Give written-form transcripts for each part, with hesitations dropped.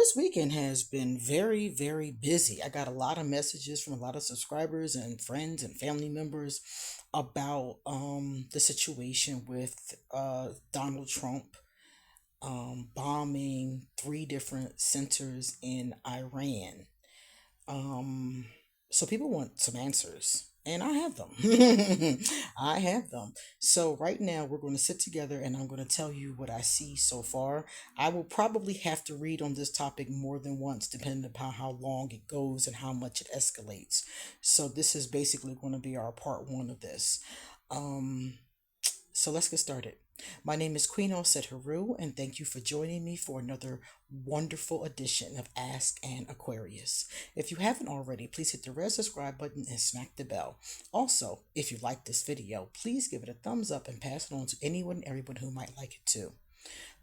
This weekend has been very, very busy. I got a lot of messages from a lot of subscribers and friends and family members about the situation with Donald Trump bombing three different centers in Iran. Um, so people want some answers, and I have them. I have them. So right now we're going to sit together, and I'm going to tell you what I see so far. I will probably have to read on this topic more than once, depending upon how long it goes and how much it escalates. So this is basically going to be our part one of this. Um, so let's get started. My name is QueenAusetHeru, and thank you for joining me for another wonderful edition of Ask an Aquarius. If you haven't already, please hit the red subscribe button and smack the bell. Also, if you like this video, please give it a thumbs up and pass it on to anyone and everyone who might like it too.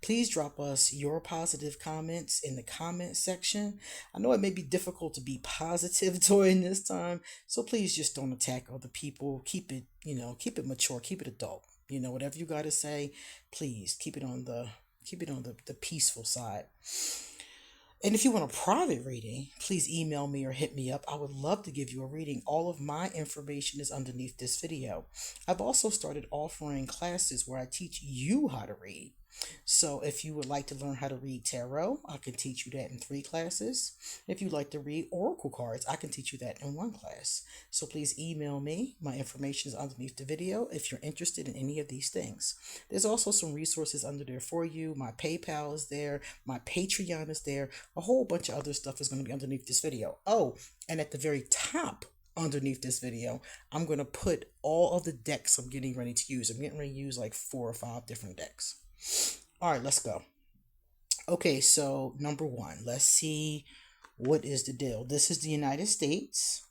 Please drop us your positive comments in the comment section. I know it may be difficult to be positive during this time, so please just don't attack other people. Keep it, keep it mature, keep it adult. Whatever you got to say, please keep it on the peaceful side. And if you want a private reading, please email me or hit me up. I would love to give you a reading. All of my information is underneath this video. I've also started offering classes where I teach you how to read. So if you would like to learn how to read tarot, I can teach you that in 3 classes. If you'd like to read oracle cards, I can teach you that in 1 class. So please email me. My information is underneath the video if you're interested in any of these things. There's also some resources under there for you. My PayPal is there. My Patreon is there. A whole bunch of other stuff is going to be underneath this video. Oh, and at the very top underneath this video, I'm going to put all of the decks I'm getting ready to use. I'm getting ready to use like 4 or 5 different decks. All right, let's go. Okay, so number one, let's see what is the deal. This is the United States,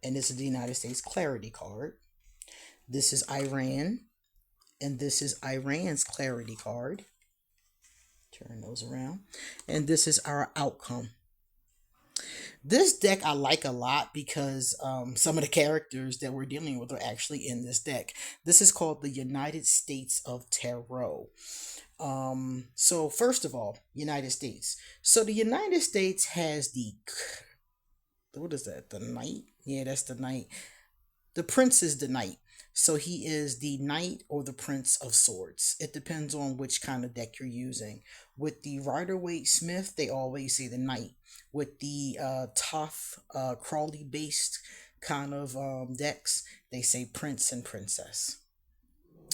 and this is the United States Clarity card. This is Iran, and this is Iran's Clarity card. Turn those around. And this is our outcome. This deck I like a lot because some of the characters that we're dealing with are actually in this deck. This is called the United States of Tarot. So first of all, United States. So the United States has what is that? The Knight? Yeah, that's the Knight. The Prince is the Knight. So he is the Knight or the Prince of Swords. It depends on which kind of deck you're using. With the Rider-Waite Smith, they always say the Knight. With the tough, Crawley-based kind of decks, they say Prince and Princess.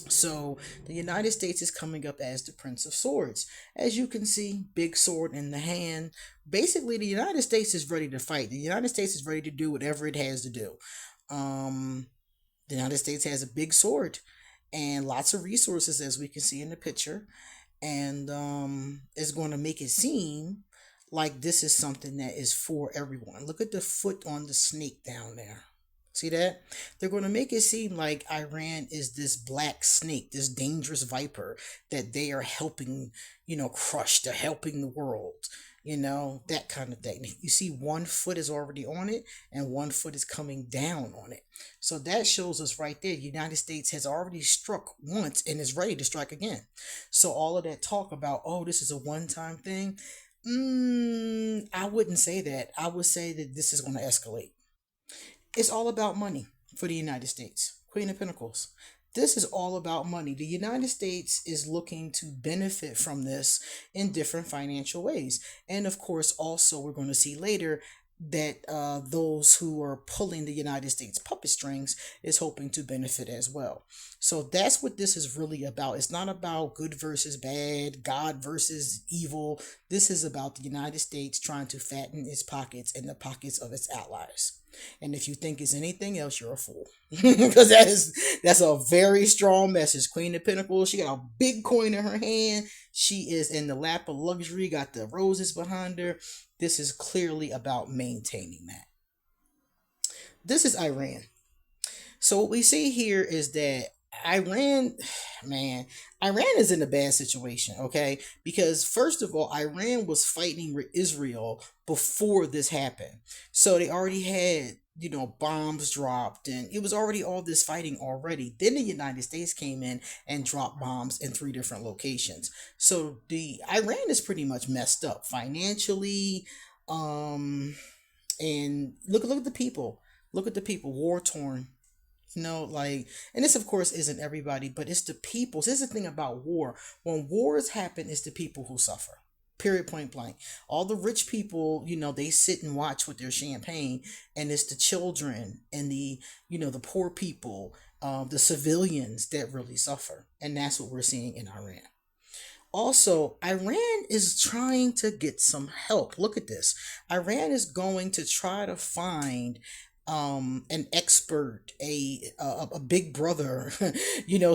So the United States is coming up as the Prince of Swords. As you can see, big sword in the hand. Basically, the United States is ready to fight. The United States is ready to do whatever it has to do. The United States has a big sword and lots of resources, as we can see in the picture. And it's going to make it seem like this is something that is for everyone. Look at the foot on the snake down there. See that? They're going to make it seem like Iran is this black snake, this dangerous viper that they are helping, crush. They're helping the world, that kind of thing. You see, 1 foot is already on it and 1 foot is coming down on it. So that shows us right there, the United States has already struck once and is ready to strike again. So all of that talk about, oh, this is a one-time thing, I wouldn't say that. I would say that this is going to escalate. It's all about money for the United States. Queen of Pentacles. This is all about money. The United States is looking to benefit from this in different financial ways. And of course, also, we're going to see later that those who are pulling the United States puppet strings is hoping to benefit as well. So that's what this is really about. It's not about good versus bad, God versus evil. This is about the United States trying to fatten its pockets and the pockets of its allies. And if you think it's anything else, you're a fool. Because that's a very strong message. Queen of Pentacles, she got a big coin in her hand. She is in the lap of luxury, got the roses behind her. This is clearly about maintaining that. This is Iran. So what we see here is that Iran is in a bad situation, okay? Because first of all, Iran was fighting with Israel before this happened. So they already had bombs dropped, and it was already all this fighting already. Then the United States came in and dropped bombs in three different locations. So the Iran is pretty much messed up financially. Um, and look at the people. Look at the people, war torn. Like, and this of course isn't everybody, but it's the people. This is the thing about war. When wars happen, it's the people who suffer. Period, point blank. All the rich people, they sit and watch with their champagne, and it's the children and the poor people, the civilians that really suffer. And that's what we're seeing in Iran. Also, Iran is trying to get some help. Look at this. Iran is going to try to find an expert, a big brother,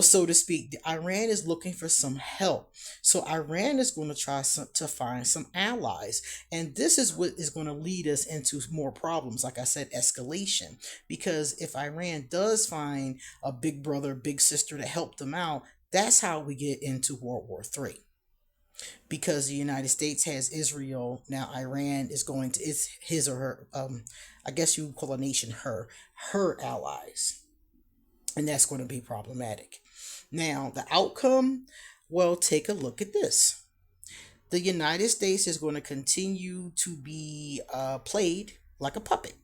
so to speak. Iran is looking for some help. So Iran is going to try to find some allies. And this is what is going to lead us into more problems. Like I said, escalation. Because if Iran does find a big brother, big sister to help them out, that's how we get into World War III. Because the United States has Israel, now Iran is going to, it's his or her, I guess you would call a nation her allies. And that's going to be problematic. Now, the outcome, well, take a look at this. The United States is going to continue to be played like a puppet.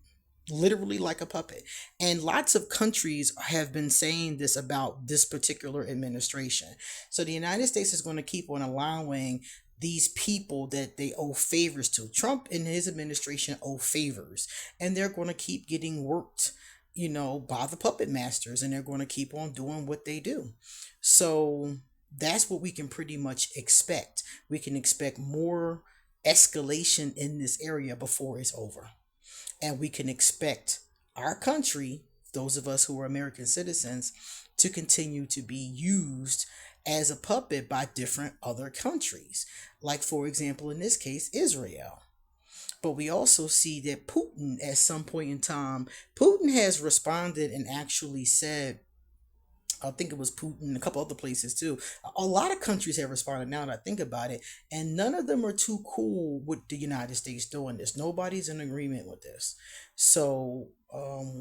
Literally like a puppet. And lots of countries have been saying this about this particular administration. So the United States is going to keep on allowing these people that they owe favors to. Trump and his administration owe favors, and they're going to keep getting worked, by the puppet masters, and they're going to keep on doing what they do. So that's what we can pretty much expect. We can expect more escalation in this area before it's over. And we can expect our country, those of us who are American citizens, to continue to be used as a puppet by different other countries. Like, for example, in this case, Israel. But we also see that Putin, at some point in time, Putin has responded and actually said, I think it was Putin, a couple other places too. A lot of countries have responded now that I think about it, and none of them are too cool with the United States doing this. Nobody's in agreement with this. So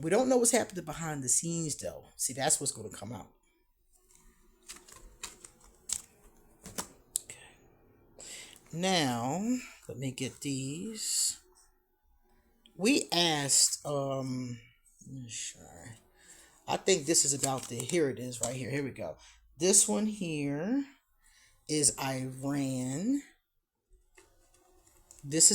we don't know what's happening behind the scenes, though. See, that's what's going to come out. Okay. Now, let me get these. We asked, sure. I think this is about here it is right here. Here we go. This one here is Iran. This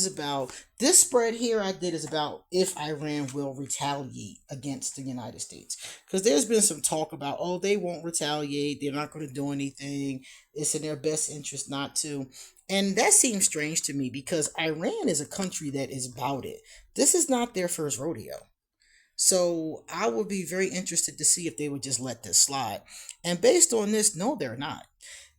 spread here I did is about if Iran will retaliate against the United States. Because there's been some talk about, they won't retaliate. They're not going to do anything. It's in their best interest not to. And that seems strange to me because Iran is a country that is about it. This is not their first rodeo. So I would be very interested to see if they would just let this slide. And based on this, no, they're not.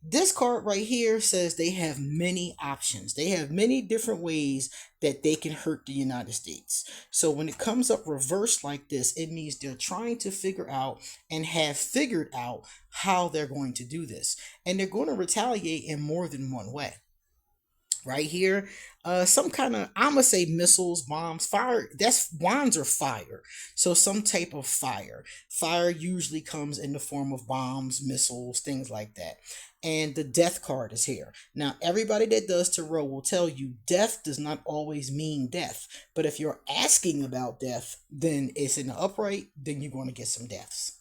This card right here says they have many options. They have many different ways that they can hurt the United States. So when it comes up reversed like this, it means they're trying to figure out and have figured out how they're going to do this. And they're going to retaliate in more than one way. Right here, some kind of, I'm gonna say missiles, bombs, fire. That's wands are fire, so some type of fire. Fire usually comes in the form of bombs, missiles, things like that. And the death card is here. Now, everybody that does tarot will tell you death does not always mean death. But if you're asking about death, then it's in the upright, then you're going to get some deaths.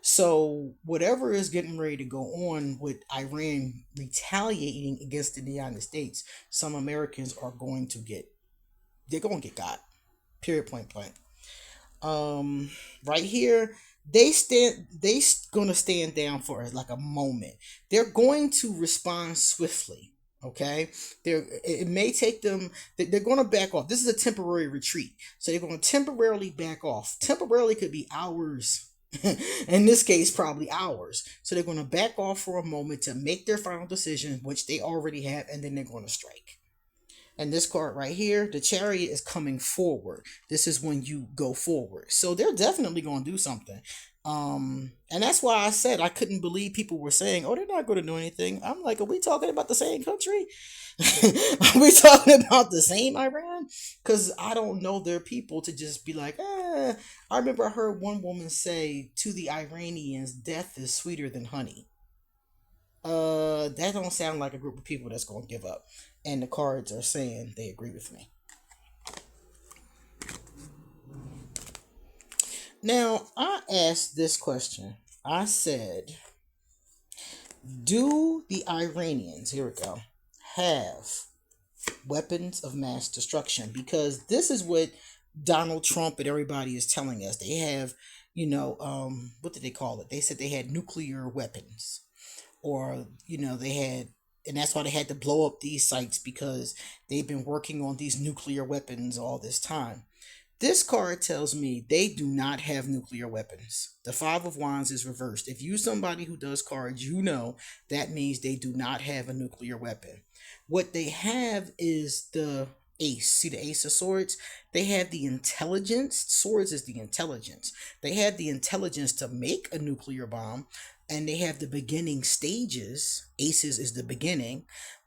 So whatever is getting ready to go on with Iran retaliating against the United States, some Americans are going to they're going to get got. Period, point blank. Right here, they going to stand down for like a moment. They're going to respond swiftly. Okay, it may take them. They're going to back off. This is a temporary retreat, so they're going to temporarily back off. Temporarily could be hours. In this case, probably hours. So they're going to back off for a moment to make their final decision, which they already have, and then they're going to strike. And this card right here, the Chariot is coming forward. This is when you go forward. So they're definitely going to do something. And that's why I said I couldn't believe people were saying, they're not going to do anything. I'm like, are we talking about the same country? Are we talking about the same Iran? Because I don't know their people to just be like, I remember I heard one woman say to the Iranians, death is sweeter than honey. That don't sound like a group of people that's gonna give up. And the cards are saying they agree with me. Now, I asked this question. I said, do the Iranians, here we go, have weapons of mass destruction? Because this is what Donald Trump and everybody is telling us. They have, what did they call it? They said they had nuclear weapons. Or, they had, and that's why they had to blow up these sites, because they've been working on these nuclear weapons all this time. This card tells me they do not have nuclear weapons. The Five of Wands is reversed. If you're somebody who does cards, you know that means they do not have a nuclear weapon. What they have is the Ace. See the Ace of Swords? They have the intelligence. Swords is the intelligence. They have the intelligence to make a nuclear bomb, and they have the beginning stages. Aces is the beginning,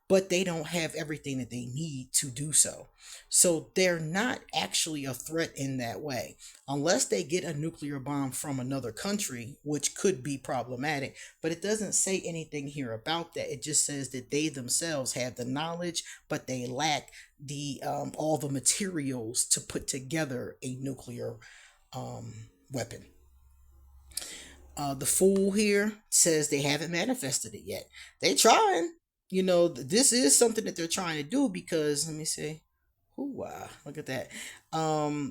but they don't have everything that they need to do so. So they're not actually a threat in that way, unless they get a nuclear bomb from another country, which could be problematic. But it doesn't say anything here about that. It just says that they themselves have the knowledge, but they lack the all the materials to put together a nuclear weapon. The Fool here says they haven't manifested it yet. They trying. This is something that they're trying to do, because let me see. Ooh, wow, look at that.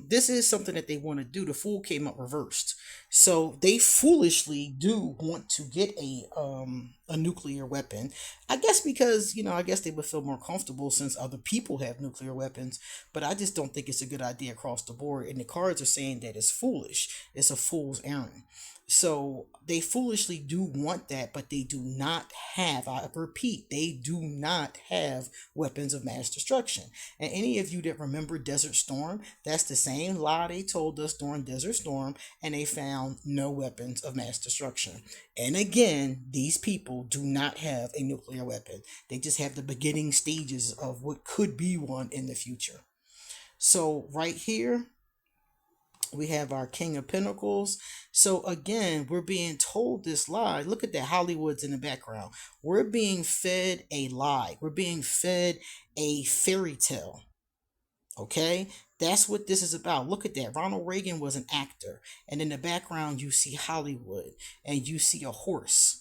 This is something that they want to do. The Fool came up reversed, so they foolishly do want to get a nuclear weapon. I guess because I guess they would feel more comfortable since other people have nuclear weapons. But I just don't think it's a good idea across the board. And the cards are saying that it's foolish. It's a fool's errand. So they foolishly do want that, but they do not have, I repeat, they do not have weapons of mass destruction. And any of you that remember Desert Storm, that's the same lie they told us during Desert Storm, and they found no weapons of mass destruction. And again, these people do not have a nuclear weapon. They just have the beginning stages of what could be one in the future. So right here, we have our King of Pentacles. So again, we're being told this lie. Look at that, Hollywood's in the background. We're being fed a lie. We're being fed a fairy tale. Okay? That's what this is about. Look at that. Ronald Reagan was an actor. And in the background, you see Hollywood. And you see a horse.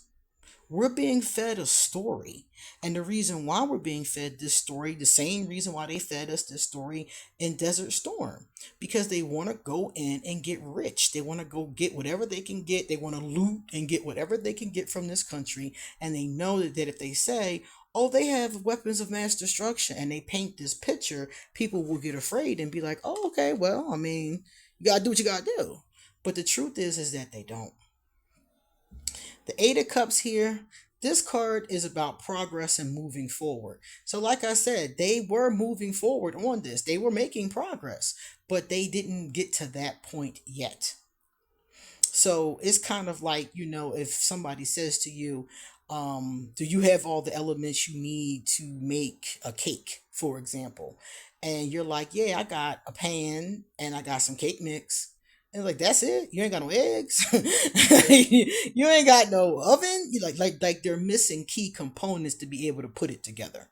We're being fed a story. And the reason why we're being fed this story, the same reason why they fed us this story in Desert Storm, because they want to go in and get rich. They want to go get whatever they can get. They want to loot and get whatever they can get from this country. And they know that if they say, oh, they have weapons of mass destruction, and they paint this picture, people will get afraid and be like, oh, okay, well, I mean, you got to do what you got to do. But the truth is that they don't. The Eight of Cups here, this card is about progress and moving forward. So like I said, they were moving forward on this. They were making progress, but they didn't get to that point yet. So it's kind of like, if somebody says to you, do you have all the elements you need to make a cake, for example? And you're like, yeah, I got a pan and I got some cake mix. And like, that's it? You ain't got no eggs? You ain't got no oven? You like they're missing key components to be able to put it together.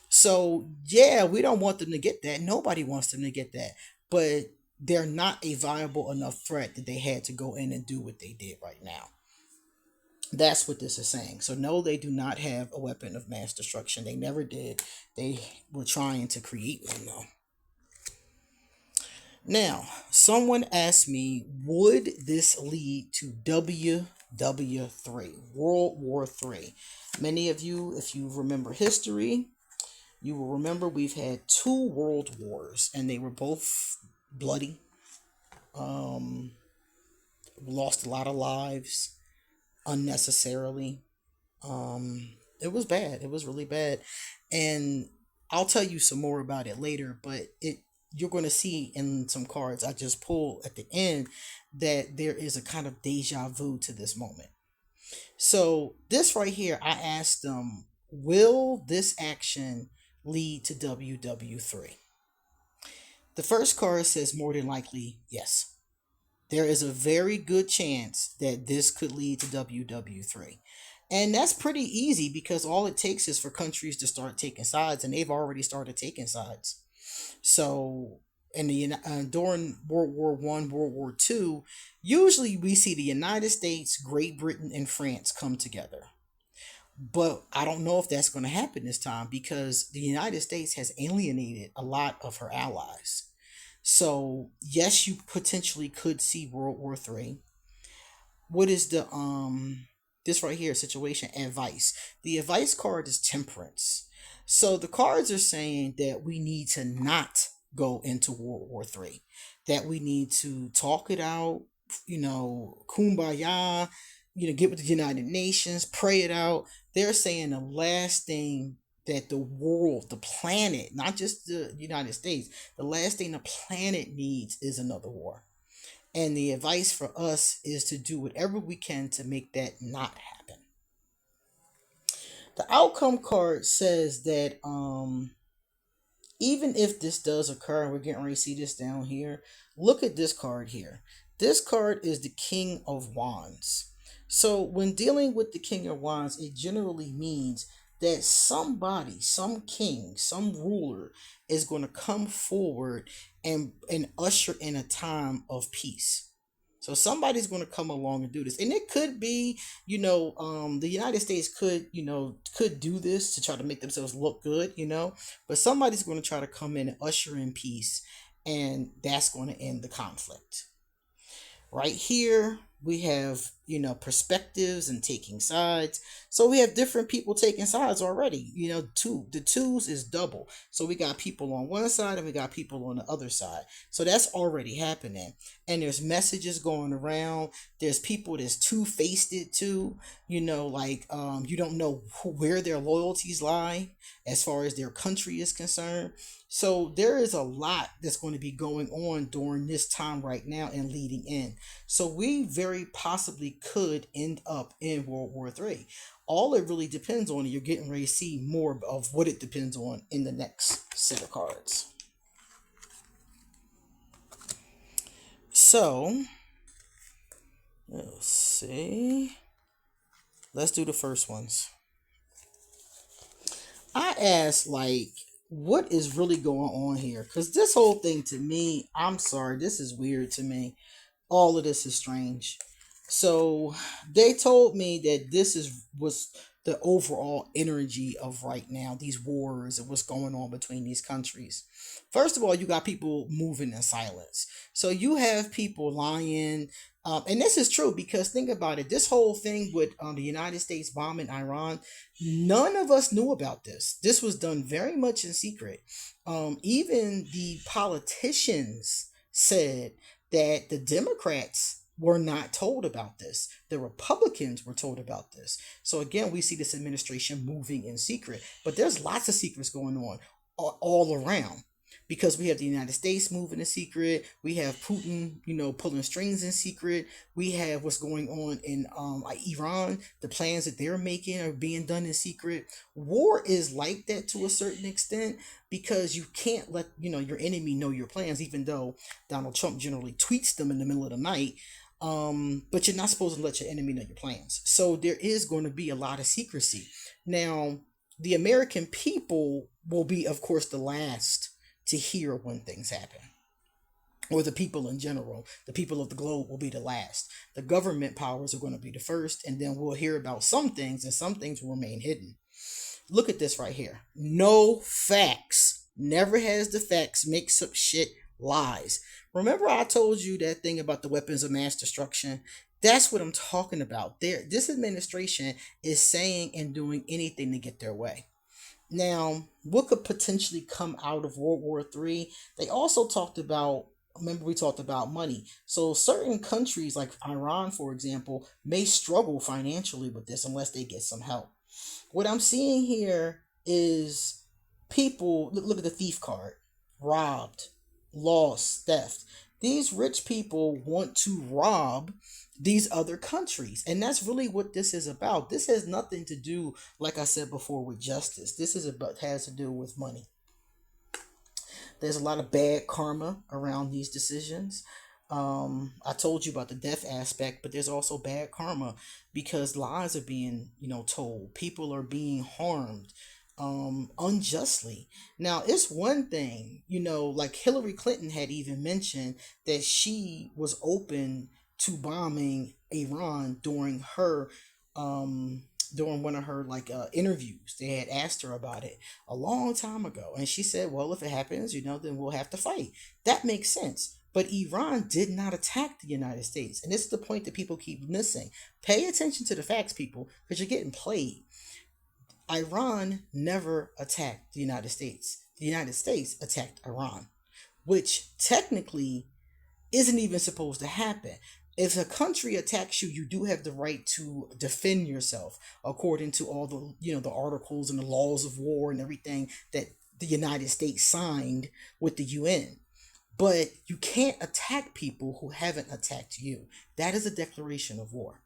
So yeah, we don't want them to get that. Nobody wants them to get that. But they're not a viable enough threat that they had to go in and do what they did right now. That's what this is saying. So no, they do not have a weapon of mass destruction. They never did. They were trying to create one though. Now, someone asked me, would this lead to WW3, World War III? Many of you, if you remember history, you will remember we've had 2 world wars, and they were both bloody. Lost a lot of lives unnecessarily. It was bad. It was really bad. And I'll tell you some more about it later, but you're going to see in some cards I just pulled at the end that there is a kind of deja vu to this moment. So this right here, I asked them, will this action lead to WW3? The first card says more than likely, yes. there is a very good chance that this could lead to WW3. And that's pretty easy because all it takes is for countries to start taking sides, and they've already started taking sides. So, during World War I, World War II, usually we see the United States, Great Britain, and France come together. But I don't know if that's going to happen this time because the United States has alienated a lot of her allies. So yes, you potentially could see World War III. What is the this right here situation advice? The advice card is temperance. So the cards are saying that we need to not go into World War III, that we need to talk it out, kumbaya, get with the United Nations, pray it out. They're saying the last thing that the world, the planet, not just the United States, the last thing the planet needs is another war. And the advice for us is to do whatever we can to make that not happen. The outcome card says that even if this does occur, and we're getting ready to see this down here, look at this card here. This card is the King of Wands. So when dealing with the King of Wands, it generally means that somebody, some king, some ruler is going to come forward and usher in a time of peace. So somebody's going to come along and do this, and it could be, the United States could do this to try to make themselves look good, but somebody's going to try to come in and usher in peace, and that's going to end the conflict. Right here, we have, perspectives and taking sides. So we have different people taking sides already. The twos is double. So we got people on one side and we got people on the other side. So that's already happening. And there's messages going around. There's people that's two-faced it too. You don't know where their loyalties lie as far as their country is concerned. So there is a lot that's going to be going on during this time right now and leading in. So we very possibly could end up in World War III. All it really depends on, and you're getting ready to see more of what it depends on in the next set of cards. So, let's see. Let's do the first ones. I asked, what is really going on here? Because this whole thing to me, I'm sorry, this is weird to me. All of this is strange. So they told me that was the overall energy of right now, these wars and what's going on between these countries. First of all, you got people moving in silence. So you have people lying. And this is true because think about it. This whole thing with the United States bombing Iran, none of us knew about this. This was done very much in secret. Even the politicians said that the Democrats were not told about this. The Republicans were told about this. So again, we see this administration moving in secret, but there's lots of secrets going on all around because we have the United States moving in secret. We have Putin, pulling strings in secret. We have what's going on in Iran. The plans that they're making are being done in secret. War is like that to a certain extent because you can't let your enemy know your plans, even though Donald Trump generally tweets them in the middle of the night. But you're not supposed to let your enemy know your plans. So there is going to be a lot of secrecy. Now, the American people will be, of course, the last to hear when things happen. Or the people in general, the people of the globe will be the last. The government powers are going to be the first, and then we'll hear about some things, and some things will remain hidden. Look at this right here. No facts. Never has the facts. Makes up shit. Lies. Remember I told you that thing about the weapons of mass destruction? That's what I'm talking about. This administration is saying and doing anything to get their way. Now, what could potentially come out of World War III? They also talked about, remember we talked about money. So certain countries like Iran, for example, may struggle financially with this unless they get some help. What I'm seeing here is people, look at the thief card, robbed, lost, theft. These rich people want to rob these other countries. And that's really what this is about. This has nothing to do, like I said before, with justice. This has to do with money. There's a lot of bad karma around these decisions. I told you about the death aspect, but there's also bad karma because lies are being, told. People are being harmed unjustly. Now, it's one thing, like Hillary Clinton had even mentioned that she was open to bombing Iran um during one of her interviews. They had asked her about it a long time ago, and she said, well, if it happens, then we'll have to fight. That makes sense. But Iran did not attack the United States. And this is the point that people keep missing. Pay attention to the facts, people, because you're getting played. Iran never attacked the United States. The United States attacked Iran, which technically isn't even supposed to happen. If a country attacks you, you do have the right to defend yourself according to all the, the articles and the laws of war and everything that the United States signed with the UN. But you can't attack people who haven't attacked you. That is a declaration of war.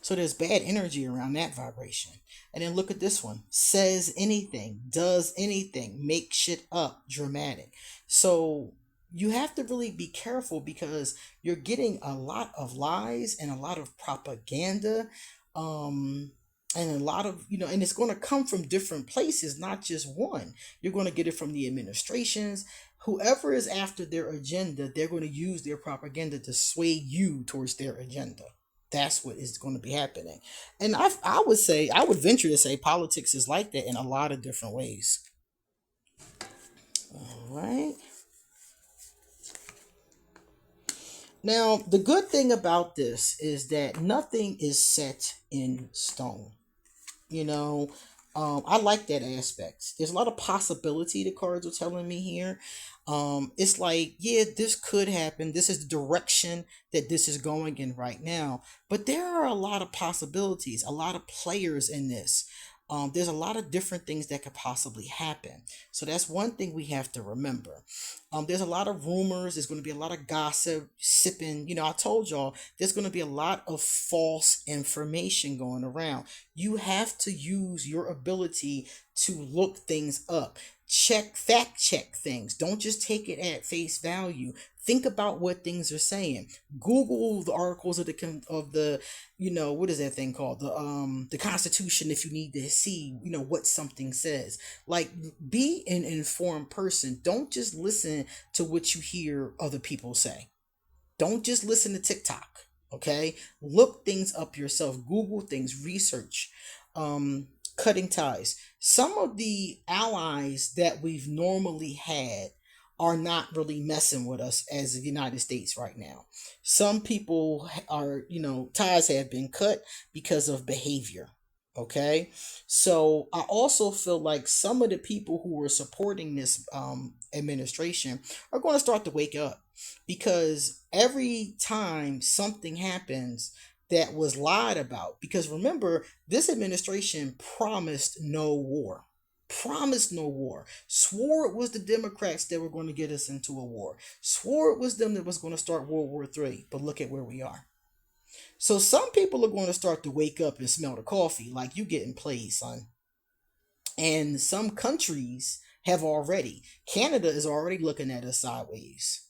So there's bad energy around that vibration. And then look at this one. Says anything, does anything, make shit up, dramatic. So you have to really be careful because you're getting a lot of lies and a lot of propaganda. And a lot of, and it's going to come from different places, not just one. You're going to get it from the administrations. Whoever is after their agenda, they're going to use their propaganda to sway you towards their agenda. That's what is going to be happening. And I would venture to say politics is like that in a lot of different ways. All right. Now, the good thing about this is that nothing is set in stone. You know, I like that aspect. There's a lot of possibility the cards are telling me here. It's like, yeah, this could happen. This is the direction that this is going in right now. But there are a lot of possibilities, a lot of players in this. There's a lot of different things that could possibly happen. So that's one thing we have to remember. There's a lot of rumors. There's going to be a lot of gossip, sipping. I told y'all there's going to be a lot of false information going around. You have to use your ability to look things up. Fact check things. Don't just take it at face value. Think about what things are saying. Google the articles of the what is that thing called, the Constitution, if you need to see what something says. Like, be an informed person. Don't just listen to what you hear other people say. Don't just listen to TikTok. Okay, look things up yourself. Google things. Research. Cutting ties. Some of the allies that we've normally had are not really messing with us as the United States right now. Some people are, ties have been cut because of behavior. Okay. So I also feel like some of the people who were supporting this administration are going to start to wake up, because every time something happens that was lied about, because remember, this administration promised no war. Swore it was the Democrats that were going to get us into a war. Swore it was them that was going to start World War III. But look at where we are. So some people are going to start to wake up and smell the coffee, like you getting played, son. And some countries have already. Canada is already looking at us sideways.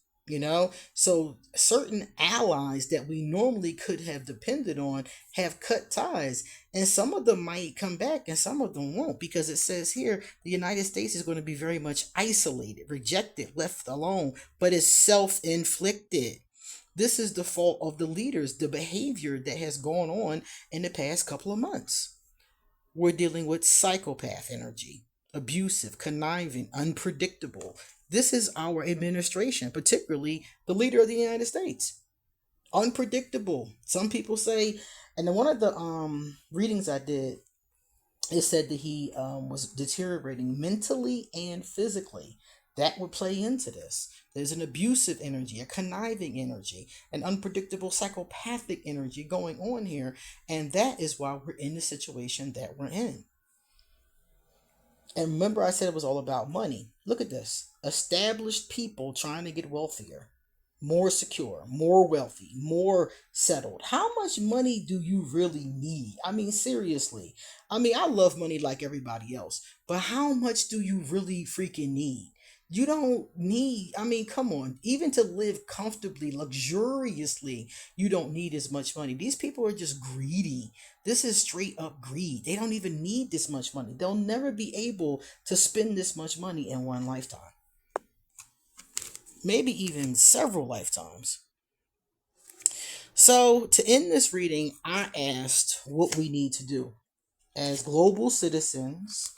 So certain allies that we normally could have depended on have cut ties, and some of them might come back and some of them won't, because it says here the United States is going to be very much isolated, rejected, left alone, but it's self-inflicted. This is the fault of the leaders, the behavior that has gone on in the past couple of months. We're dealing with psychopath energy, abusive, conniving, unpredictable. This is our administration, particularly the leader of the United States. Unpredictable. Some people say, and then one of the readings I did, it said that he was deteriorating mentally and physically. That would play into this. There's an abusive energy, a conniving energy, an unpredictable psychopathic energy going on here, and that is why we're in the situation that we're in. And remember, I said it was all about money. Look at this. Established people trying to get wealthier, more secure, more wealthy, more settled. How much money do you really need? I mean, seriously. I mean, I love money like everybody else, but how much do you really freaking need? You don't need, I mean, come on, even to live comfortably, luxuriously, you don't need as much money. These people are just greedy. This is straight up greed. They don't even need this much money. They'll never be able to spend this much money in one lifetime, maybe even several lifetimes. So, to end this reading, I asked what we need to do as global citizens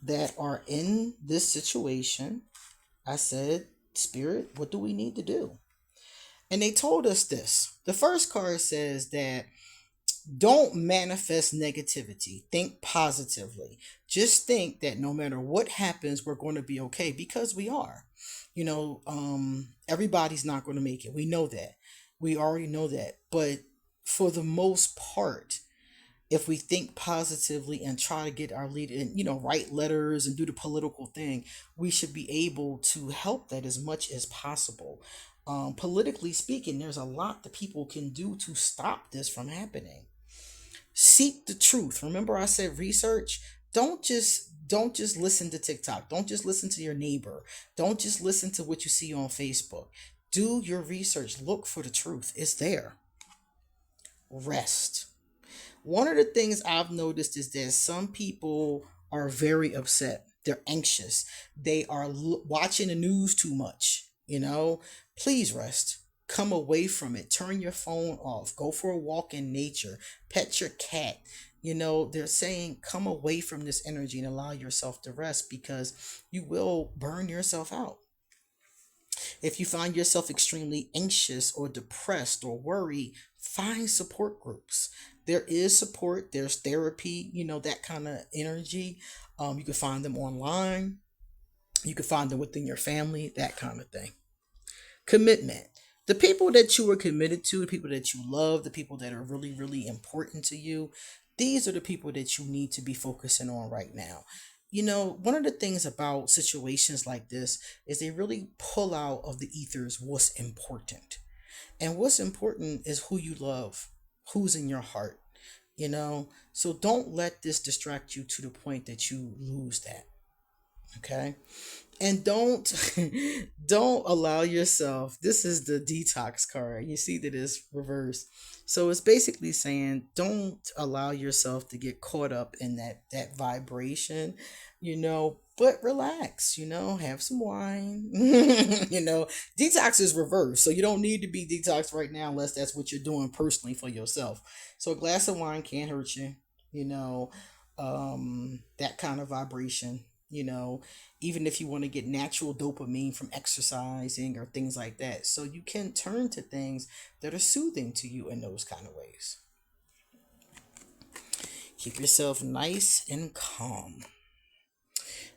that are in this situation. I said, Spirit, what do we need to do? And they told us this. The first card says that don't manifest negativity. Think positively. Just think that no matter what happens, we're going to be okay, because we are. Everybody's not going to make it. We know that. We already know that. But for the most part, if we think positively and try to get our lead and write letters and do the political thing, we should be able to help that as much as possible. Politically speaking, there's a lot that people can do to stop this from happening. Seek the truth. Remember, I said research. Don't just listen to TikTok. Don't just listen to your neighbor. Don't just listen to what you see on Facebook. Do your research. Look for the truth. It's there. Rest. One of the things I've noticed is that some people are very upset. They're anxious. They are watching the news too much. Please rest. Come away from it. Turn your phone off. Go for a walk in nature. Pet your cat. They're saying come away from this energy and allow yourself to rest, because you will burn yourself out. If you find yourself extremely anxious or depressed or worried, find support groups. There is support, there's therapy, that kind of energy. You can find them online. You can find them within your family, that kind of thing. Commitment. The people that you are committed to, the people that you love, the people that are really, really important to you, these are the people that you need to be focusing on right now. One of the things about situations like this is they really pull out of the ethers what's important. And what's important is who you love, who's in your heart, So don't let this distract you to the point that you lose that. Okay? And don't don't allow yourself. This is the detox card. You see that it's reversed. So it's basically saying don't allow yourself to get caught up in that vibration, but relax, have some wine. Detox is reversed. So you don't need to be detoxed right now unless that's what you're doing personally for yourself. So a glass of wine can't hurt you, that kind of vibration, even if you want to get natural dopamine from exercising or things like that. So you can turn to things that are soothing to you in those kind of ways. Keep yourself nice and calm.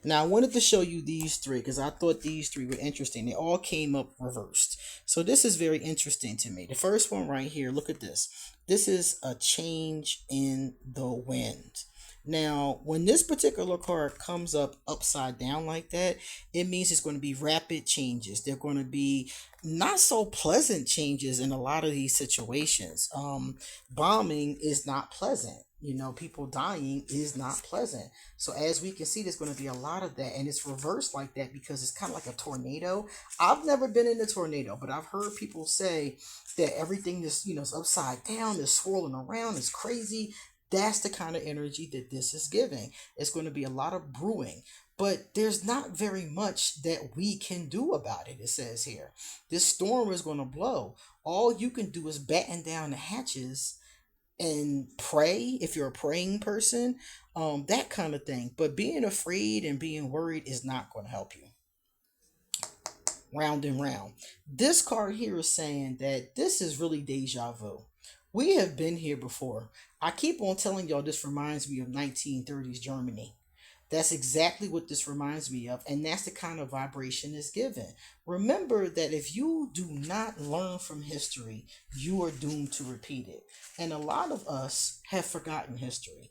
Now, I wanted to show you these three because I thought these three were interesting. They all came up reversed. So this is very interesting to me. The first one right here, look at this. This is a change in the wind. Now, when this particular card comes up upside down like that, it means it's going to be rapid changes. They're going to be not so pleasant changes in a lot of these situations. Bombing is not pleasant. People dying is not pleasant. So as we can see, there's going to be a lot of that, and it's reversed like that because it's kind of like a tornado. I've never been in a tornado, but I've heard people say that everything is, is upside down, is swirling around, is crazy. That's the kind of energy that this is giving. It's going to be a lot of brewing, but there's not very much that we can do about it. It says here, this storm is going to blow. All you can do is batten down the hatches and pray if you're a praying person, that kind of thing. But being afraid and being worried is not going to help you. Round and round. This card here is saying that this is really deja vu. We have been here before. I keep on telling y'all this reminds me of 1930s Germany. That's exactly what this reminds me of, and that's the kind of vibration it's given. Remember that if you do not learn from history, you are doomed to repeat it. And a lot of us have forgotten history.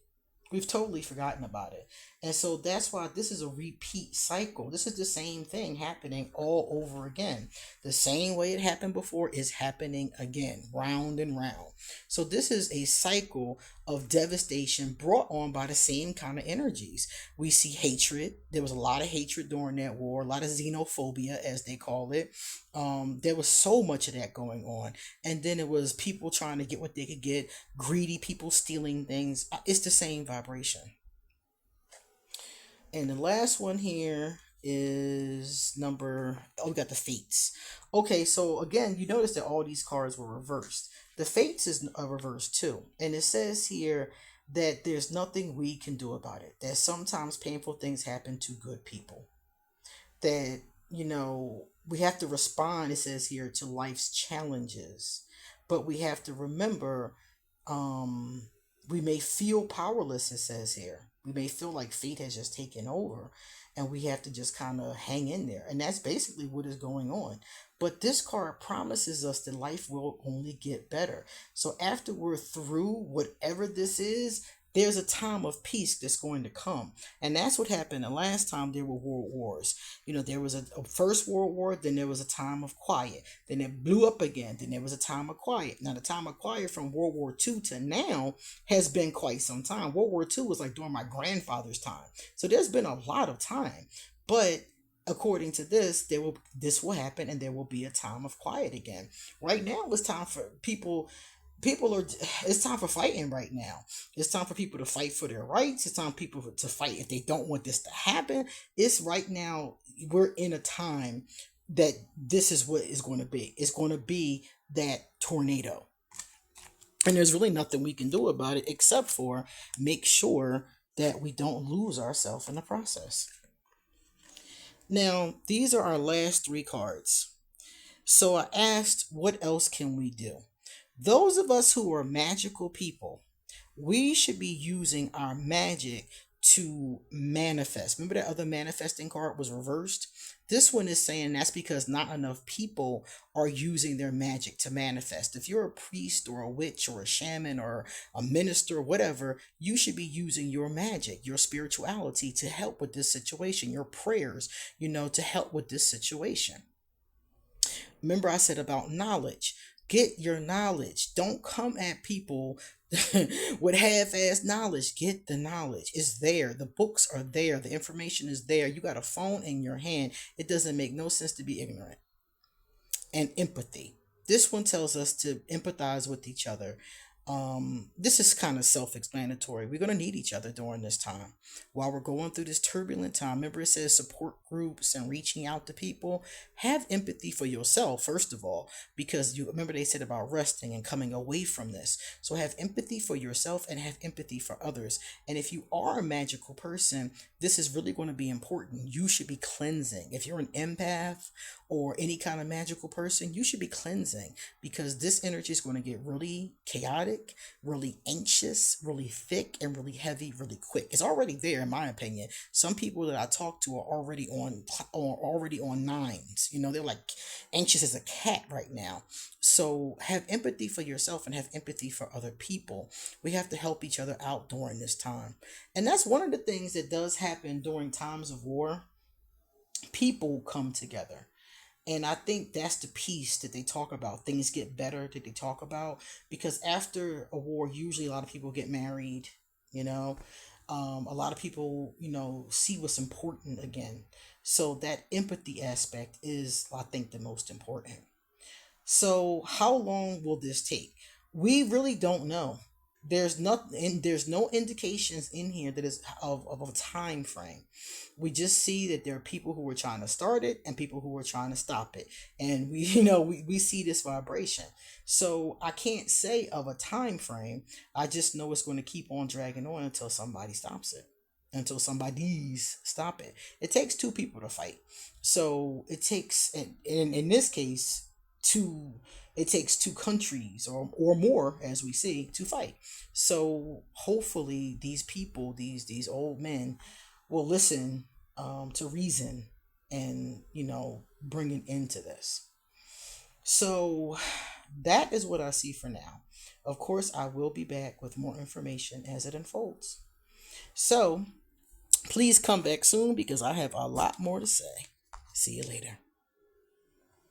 We've totally forgotten about it. And so that's why this is a repeat cycle. This is the same thing happening all over again. The same way it happened before is happening again, round and round. So this is a cycle of devastation brought on by the same kind of energies. We see hatred. There was a lot of hatred during that war, a lot of xenophobia, as they call it. There was so much of that going on. And then it was people trying to get what they could get, greedy people stealing things. It's the same vibration. And the last one here is number, oh, we got the fates. Okay, so again, you notice that all these cards were reversed. The fates is a reverse too. And it says here that there's nothing we can do about it. That sometimes painful things happen to good people. That, we have to respond, it says here, to life's challenges. But we have to remember, um, we may feel powerless, it says here. We may feel like fate has just taken over, and we have to just kind of hang in there. And that's basically what is going on. But this card promises us that life will only get better. So after we're through whatever this is, there's a time of peace that's going to come. And that's what happened the last time there were world wars. There was a first world war, then there was a time of quiet. Then it blew up again. Then there was a time of quiet. Now, the time of quiet from World War II to now has been quite some time. World War II was like during my grandfather's time. So there's been a lot of time. But according to this will happen, and there will be a time of quiet again. Right now, it's time for it's time for fighting right now. It's time for people to fight for their rights. It's time for people to fight if they don't want this to happen. It's right now, we're in a time that this is what is going to be. It's going to be that tornado. And there's really nothing we can do about it except for make sure that we don't lose ourselves in the process. Now, these are our last three cards. So I asked, what else can we do? Those of us who are magical people, we should be using our magic to manifest. Remember that other manifesting card was reversed? This one is saying that's because not enough people are using their magic to manifest. If you're a priest or a witch or a shaman or a minister or whatever, you should be using your magic, your spirituality to help with this situation, your prayers, to help with this situation. Remember I said about knowledge. Get your knowledge. Don't come at people with half-ass knowledge. Get the knowledge. It's there. The books are there. The information is there. You got a phone in your hand. It doesn't make no sense to be ignorant. And empathy. This one tells us to empathize with each other. This is kind of self-explanatory. We're going to need each other during this time. While we're going through this turbulent time, remember it says support groups and reaching out to people. Have empathy for yourself, first of all, because you remember they said about resting and coming away from this. So have empathy for yourself and have empathy for others. And if you are a magical person, this is really going to be important. You should be cleansing. If you're an empath or any kind of magical person, you should be cleansing because this energy is going to get really chaotic, really anxious, really thick, and really heavy, really quick. It's already there, in my opinion. Some people that I talk to are already on nines. They're like anxious as a cat right now. So have empathy for yourself and have empathy for other people. We have to help each other out during this time. And that's one of the things that does happen during times of war. People come together. And I think that's the piece that they talk about. Things get better that they talk about. Because after a war, usually a lot of people get married, a lot of people, see what's important again. So that empathy aspect is, I think, the most important. So how long will this take? We really don't know. There's no indications in here that is of a time frame. We just see that there are people who are trying to start it and people who are trying to stop it. And we we see this vibration. So I can't say of a time frame. I just know it's going to keep on dragging on until somebody stops it. Until somebody's stop it. It takes two people to fight. So it takes in this case two it takes two countries or more, as we see, to fight. So hopefully these people, these old men, will listen to reason and bring an end to this. So that is what I see for now. Of course, I will be back with more information as it unfolds. So please come back soon because I have a lot more to say. See you later.